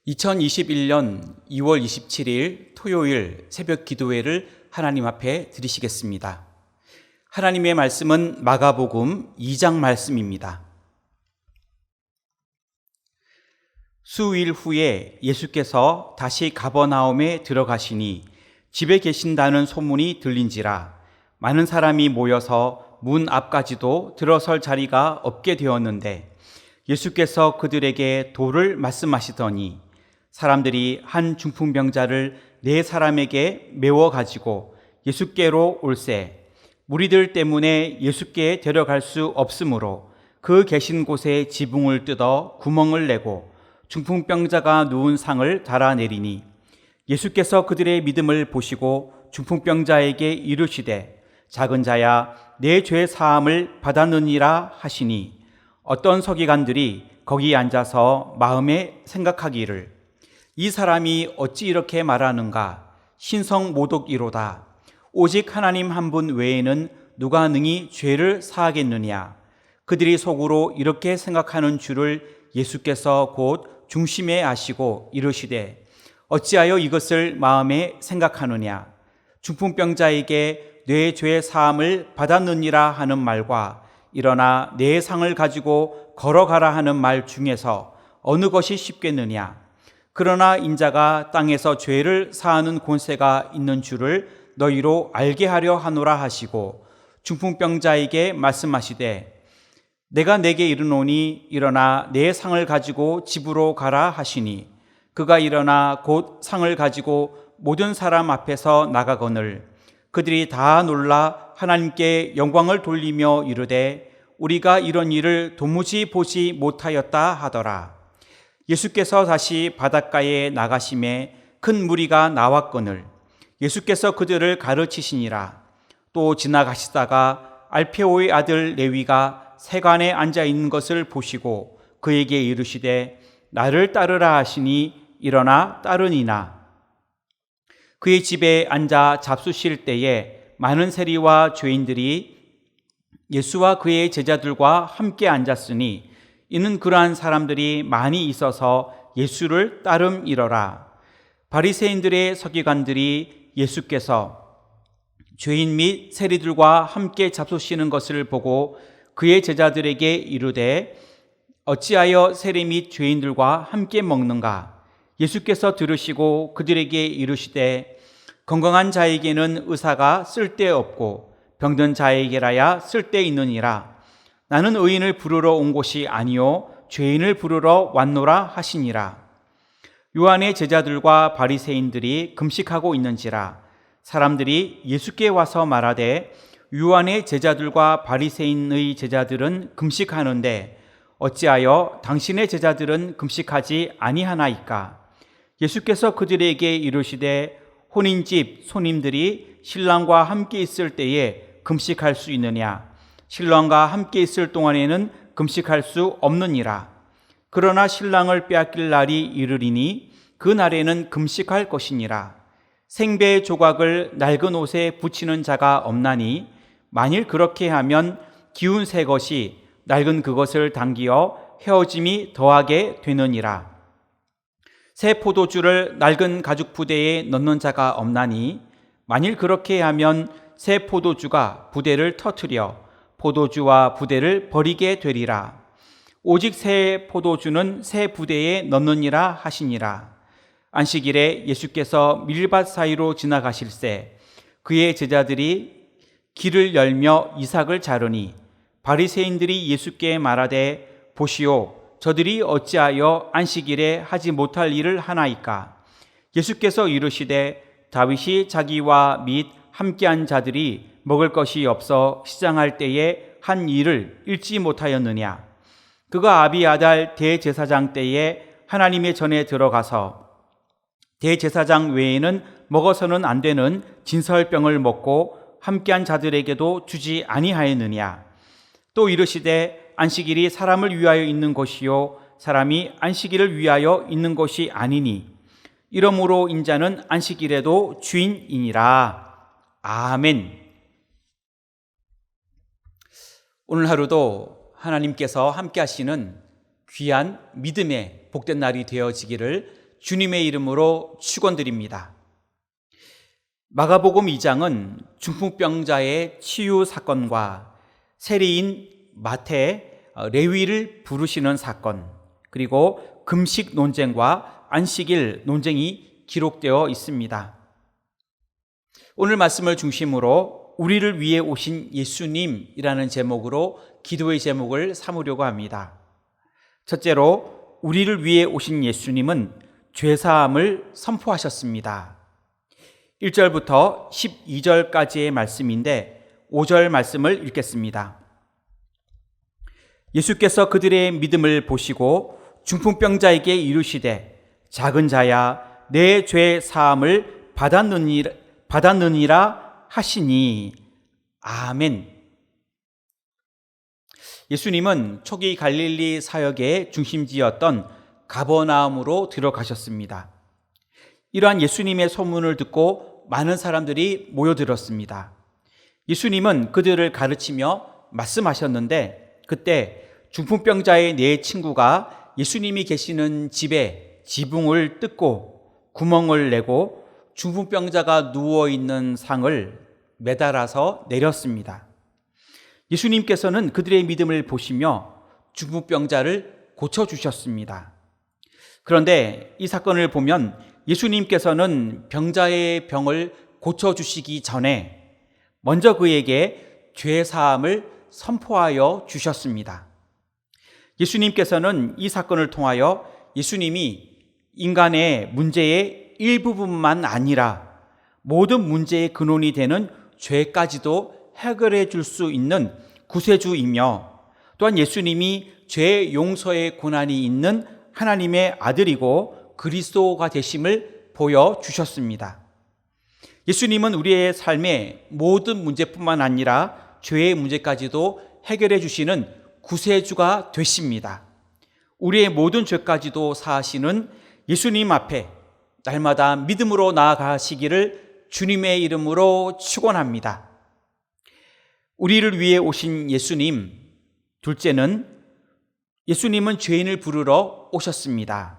2021년 2월 27일 토요일 새벽 기도회를 하나님 앞에 드리시겠습니다. 하나님의 말씀은 마가복음 2장 말씀입니다. 수일 후에 예수께서 다시 가버나움에 들어가시니 집에 계신다는 소문이 들린지라 많은 사람이 모여서 문 앞까지도 들어설 자리가 없게 되었는데 예수께서 그들에게 도를 말씀하시더니 사람들이 한 중풍병자를 4사람에게 메워 가지고 예수께로 올세 무리들 때문에 예수께 데려갈 수 없으므로 그 계신 곳에 지붕을 뜯어 구멍을 내고 중풍병자가 누운 상을 달아내리니 예수께서 그들의 믿음을 보시고 중풍병자에게 이르시되 작은 자야 내 죄 사함을 받았느니라 하시니 어떤 서기관들이 거기 앉아서 마음에 생각하기를 이 사람이 어찌 이렇게 말하는가? 신성모독이로다. 오직 하나님 한 분 외에는 누가 능히 죄를 사하겠느냐? 그들이 속으로 이렇게 생각하는 줄을 예수께서 곧 중심에 아시고 이르시되 어찌하여 이것을 마음에 생각하느냐? 중풍병자에게 내 죄 사함을 받았느니라 하는 말과 일어나 내 상을 가지고 걸어가라 하는 말 중에서 어느 것이 쉽겠느냐? 그러나 인자가 땅에서 죄를 사하는 권세가 있는 줄을 너희로 알게 하려 하노라 하시고 중풍병자에게 말씀하시되 내가 내게 이르노니 일어나 내 상을 가지고 집으로 가라 하시니 그가 일어나 곧 상을 가지고 모든 사람 앞에서 나가거늘 그들이 다 놀라 하나님께 영광을 돌리며 이르되 우리가 이런 일을 도무지 보지 못하였다 하더라. 예수께서 다시 바닷가에 나가심에 큰 무리가 나왔거늘 예수께서 그들을 가르치시니라. 또 지나가시다가 알페오의 아들 레위가 세관에 앉아 있는 것을 보시고 그에게 이르시되 나를 따르라 하시니 일어나 따르니나 그의 집에 앉아 잡수실 때에 많은 세리와 죄인들이 예수와 그의 제자들과 함께 앉았으니 이는 그러한 사람들이 많이 있어서 예수를 따름이러라. 바리새인들의 서기관들이 예수께서 죄인 및 세리들과 함께 잡수시는 것을 보고 그의 제자들에게 이르되 어찌하여 세리 및 죄인들과 함께 먹는가? 예수께서 들으시고 그들에게 이르시되 건강한 자에게는 의사가 쓸데없고 병든 자에게라야 쓸데있느니라. 나는 의인을 부르러 온 곳이 아니요 죄인을 부르러 왔노라 하시니라. 요한의 제자들과 바리새인들이 금식하고 있는지라 사람들이 예수께 와서 말하되 요한의 제자들과 바리새인의 제자들은 금식하는데 어찌하여 당신의 제자들은 금식하지 아니하나이까? 예수께서 그들에게 이르시되 혼인집 손님들이 신랑과 함께 있을 때에 금식할 수 있느냐? 신랑과 함께 있을 동안에는 금식할 수 없느니라. 그러나 신랑을 빼앗길 날이 이르리니 그 날에는 금식할 것이니라. 생배 조각을 낡은 옷에 붙이는 자가 없나니 만일 그렇게 하면 기운 새 것이 낡은 그것을 당기어 헤어짐이 더하게 되느니라. 새 포도주를 낡은 가죽 부대에 넣는 자가 없나니 만일 그렇게 하면 새 포도주가 부대를 터뜨려 포도주와 부대를 버리게 되리라. 오직 새 포도주는 새 부대에 넣느니라 하시니라. 안식일에 예수께서 밀밭 사이로 지나가실새 그의 제자들이 길을 열며 이삭을 자르니 바리새인들이 예수께 말하되 보시오 저들이 어찌하여 안식일에 하지 못할 일을 하나이까? 예수께서 이르시되 다윗이 자기와 및 함께한 자들이 먹을 것이 없어 시장할 때에 한 일을 잃지 못하였느냐? 그가 아비아달 대제사장 때에 하나님의 전에 들어가서 대제사장 외에는 먹어서는 안 되는 진설병을 먹고 함께한 자들에게도 주지 아니하였느냐? 또 이르시되 안식일이 사람을 위하여 있는 것이요 사람이 안식일을 위하여 있는 것이 아니니 이러므로 인자는 안식일에도 주인이니라. 아멘. 오늘 하루도 하나님께서 함께 하시는 귀한 믿음의 복된 날이 되어지기를 주님의 이름으로 축원드립니다. 마가복음 2장은 중풍병자의 치유 사건과 세리인 마태, 레위를 부르시는 사건, 그리고 금식 논쟁과 안식일 논쟁이 기록되어 있습니다. 오늘 말씀을 중심으로 우리를 위해 오신 예수님이라는 제목으로 기도의 제목을 삼으려고 합니다. 첫째로 우리를 위해 오신 예수님은 죄사함을 선포하셨습니다. 1절부터 12절까지의 말씀인데 5절 말씀을 읽겠습니다. 예수께서 그들의 믿음을 보시고 중풍병자에게 이르시되 작은 자야 내 죄 사함을 받았느니라 하시니 아멘. 예수님은 초기 갈릴리 사역의 중심지였던 가버나움으로 들어가셨습니다. 이러한 예수님의 소문을 듣고 많은 사람들이 모여들었습니다. 예수님은 그들을 가르치며 말씀하셨는데 그때 중풍병자의 네 친구가 예수님이 계시는 집에 지붕을 뜯고 구멍을 내고 중풍병자가 누워있는 상을 매달아서 내렸습니다. 예수님께서는 그들의 믿음을 보시며 중풍병자를 고쳐주셨습니다. 그런데 이 사건을 보면 예수님께서는 병자의 병을 고쳐주시기 전에 먼저 그에게 죄사함을 선포하여 주셨습니다. 예수님께서는 이 사건을 통하여 예수님이 인간의 문제의 일부분만 아니라 모든 문제의 근원이 되는 죄까지도 해결해 줄 수 있는 구세주이며 또한 예수님이 죄 용서의 권한이 있는 하나님의 아들이고 그리스도가 되심을 보여주셨습니다. 예수님은 우리의 삶의 모든 문제뿐만 아니라 죄의 문제까지도 해결해 주시는 구세주가 되십니다. 우리의 모든 죄까지도 사하시는 예수님 앞에 날마다 믿음으로 나아가시기를 주님의 이름으로 축원합니다. 우리를 위해 오신 예수님, 둘째는 예수님은 죄인을 부르러 오셨습니다.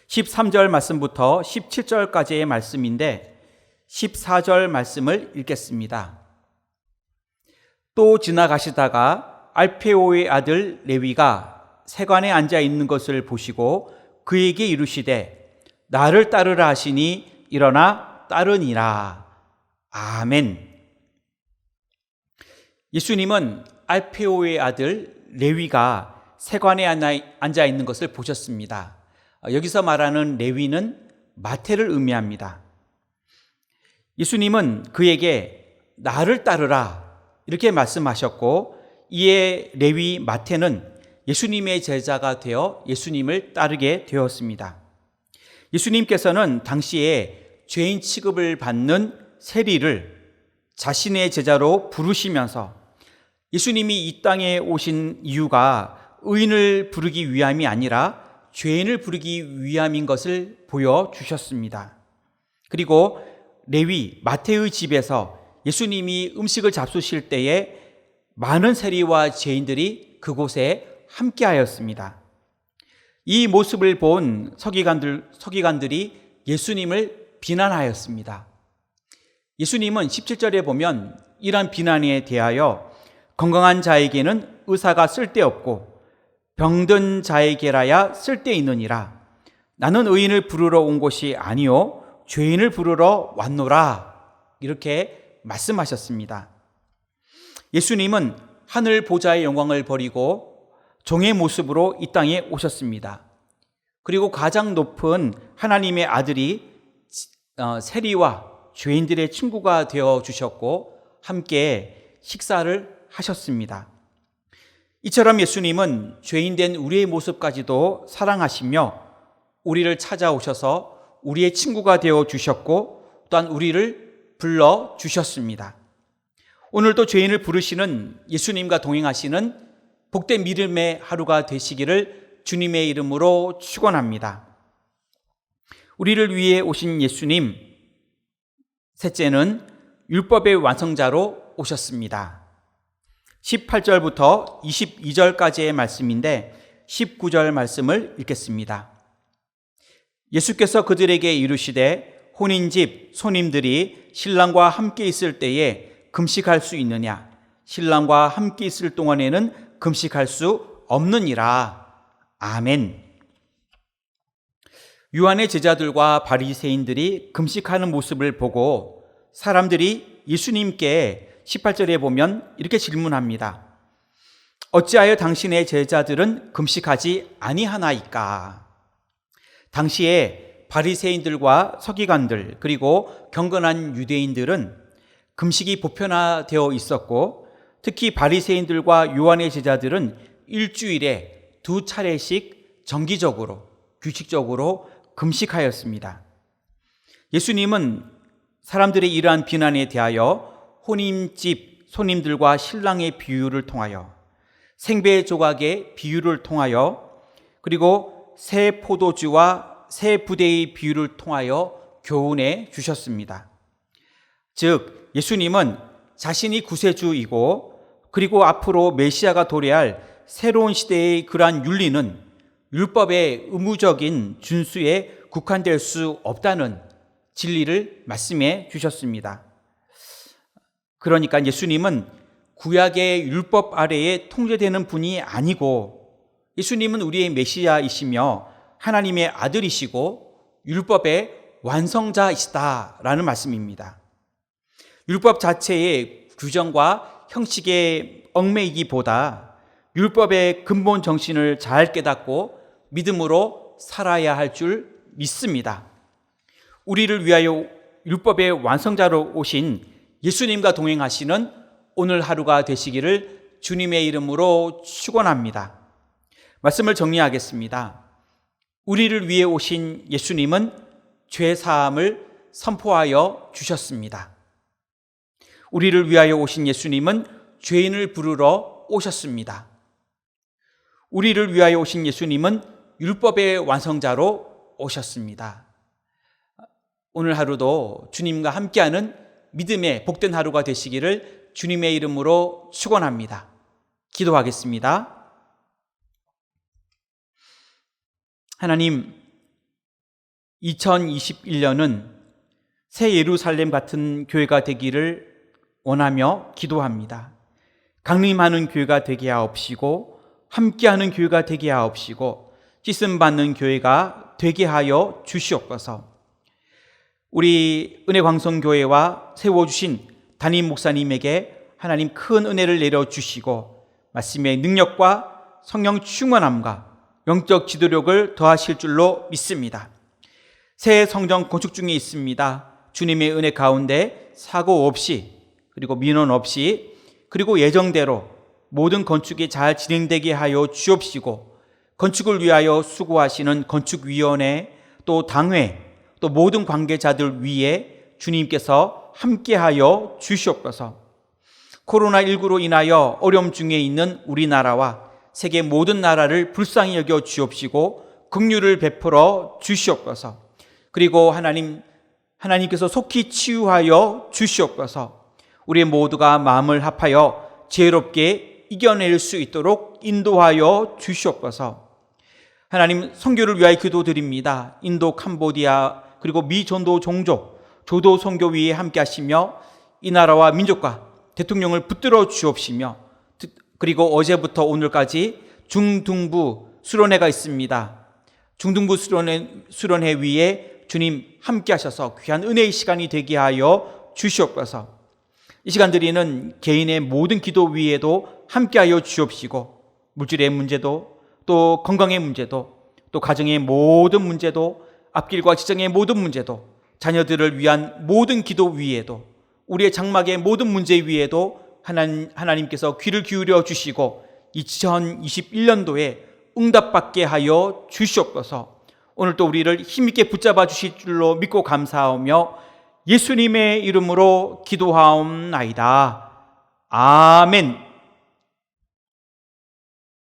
13절 말씀부터 17절까지의 말씀인데 14절 말씀을 읽겠습니다. 또 지나가시다가 알페오의 아들 레위가 세관에 앉아 있는 것을 보시고 그에게 이르시되 나를 따르라 하시니 일어나 따르니라. 아멘. 예수님은 알페오의 아들 레위가 세관에 앉아 있는 것을 보셨습니다. 여기서 말하는 레위는 마태를 의미합니다. 예수님은 그에게 나를 따르라 이렇게 말씀하셨고 이에 레위 마태는 예수님의 제자가 되어 예수님을 따르게 되었습니다. 예수님께서는 당시에 죄인 취급을 받는 세리를 자신의 제자로 부르시면서 예수님이 이 땅에 오신 이유가 의인을 부르기 위함이 아니라 죄인을 부르기 위함인 것을 보여주셨습니다. 그리고 레위 마태의 집에서 예수님이 음식을 잡수실 때에 많은 세리와 죄인들이 그곳에 함께하였습니다. 이 모습을 본 서기관들이 예수님을 비난하였습니다. 예수님은 17절에 보면 이러한 비난에 대하여 건강한 자에게는 의사가 쓸데없고 병든 자에게라야 쓸데있느니라. 나는 의인을 부르러 온 것이 아니요 죄인을 부르러 왔노라. 이렇게 말씀하셨습니다. 예수님은 하늘 보좌의 영광을 버리고 종의 모습으로 이 땅에 오셨습니다. 그리고 가장 높은 하나님의 아들이 세리와 죄인들의 친구가 되어 주셨고 함께 식사를 하셨습니다. 이처럼 예수님은 죄인된 우리의 모습까지도 사랑하시며 우리를 찾아오셔서 우리의 친구가 되어 주셨고 또한 우리를 불러 주셨습니다. 오늘도 죄인을 부르시는 예수님과 동행하시는 복된 믿음의 하루가 되시기를 주님의 이름으로 축원합니다. 우리를 위해 오신 예수님, 셋째는 율법의 완성자로 오셨습니다. 18절부터 22절까지의 말씀인데 19절 말씀을 읽겠습니다. 예수께서 그들에게 이르시되 혼인집 손님들이 신랑과 함께 있을 때에 금식할 수 있느냐? 신랑과 함께 있을 동안에는 금식할 수 없느니라. 아멘. 요한의 제자들과 바리새인들이 금식하는 모습을 보고 사람들이 예수님께 18절에 보면 이렇게 질문합니다. 어찌하여 당신의 제자들은 금식하지 아니하나이까? 당시에 바리새인들과 서기관들 그리고 경건한 유대인들은 금식이 보편화되어 있었고, 특히 바리새인들과 요한의 제자들은 일주일에 2차례씩 정기적으로 규칙적으로 금식하였습니다. 예수님은 사람들의 이러한 비난에 대하여 혼인집 손님들과 신랑의 비유를 통하여, 생배 조각의 비유를 통하여, 그리고 새 포도주와 새 부대의 비유를 통하여 교훈해 주셨습니다. 즉 예수님은 자신이 구세주이고 그리고 앞으로 메시아가 도래할 새로운 시대의 그러한 윤리는 율법의 의무적인 준수에 국한될 수 없다는 진리를 말씀해 주셨습니다. 그러니까 예수님은 구약의 율법 아래에 통제되는 분이 아니고, 예수님은 우리의 메시아이시며 하나님의 아들이시고 율법의 완성자이시다라는 말씀입니다. 율법 자체의 규정과 형식에 얽매이기보다 율법의 근본 정신을 잘 깨닫고 믿음으로 살아야 할 줄 믿습니다. 우리를 위하여 율법의 완성자로 오신 예수님과 동행하시는 오늘 하루가 되시기를 주님의 이름으로 축원합니다. 말씀을 정리하겠습니다. 우리를 위해 오신 예수님은 죄 사함을 선포하여 주셨습니다. 우리를 위하여 오신 예수님은 죄인을 부르러 오셨습니다. 우리를 위하여 오신 예수님은 율법의 완성자로 오셨습니다. 오늘 하루도 주님과 함께하는 믿음의 복된 하루가 되시기를 주님의 이름으로 축원합니다. 기도하겠습니다. 하나님, 2021년은 새 예루살렘 같은 교회가 되기를 원하며 기도합니다. 강림하는 교회가 되게 하옵시고 함께하는 교회가 되게 하옵시고 씻음받는 교회가 되게 하여 주시옵소서. 우리 은혜광성교회와 세워주신 담임 목사님에게 하나님 큰 은혜를 내려주시고 말씀의 능력과 성령 충만함과 영적 지도력을 더하실 줄로 믿습니다. 새 성전 건축 중에 있습니다. 주님의 은혜 가운데 사고 없이, 그리고 민원 없이, 그리고 예정대로 모든 건축이 잘 진행되게 하여 주옵시고, 건축을 위하여 수고하시는 건축위원회, 또 당회, 또 모든 관계자들 위에 주님께서 함께하여 주시옵소서. 코로나19로 인하여 어려움 중에 있는 우리나라와 세계 모든 나라를 불쌍히 여겨 주옵시고 긍휼을 베풀어 주시옵소서. 그리고 하나님께서 속히 치유하여 주시옵소서. 우리 모두가 마음을 합하여 지혜롭게 이겨낼 수 있도록 인도하여 주시옵소서. 하나님, 선교를 위하여 기도드립니다. 인도, 캄보디아, 그리고 미전도 종족, 조도 선교 위에 함께 하시며 이 나라와 민족과 대통령을 붙들어 주옵시며, 그리고 어제부터 오늘까지 중등부 수련회가 있습니다. 중등부 수련회 위에 주님 함께 하셔서 귀한 은혜의 시간이 되게 하여 주시옵소서. 이 시간 드리는 개인의 모든 기도 위에도 함께하여 주옵시고, 물질의 문제도, 또 건강의 문제도, 또 가정의 모든 문제도, 앞길과 지정의 모든 문제도, 자녀들을 위한 모든 기도 위에도, 우리의 장막의 모든 문제 위에도 하나님께서 귀를 기울여 주시고 2021년도에 응답받게 하여 주시옵소서. 오늘 또 우리를 힘있게 붙잡아 주실 줄로 믿고 감사하며 예수님의 이름으로 기도하옵나이다. 아멘.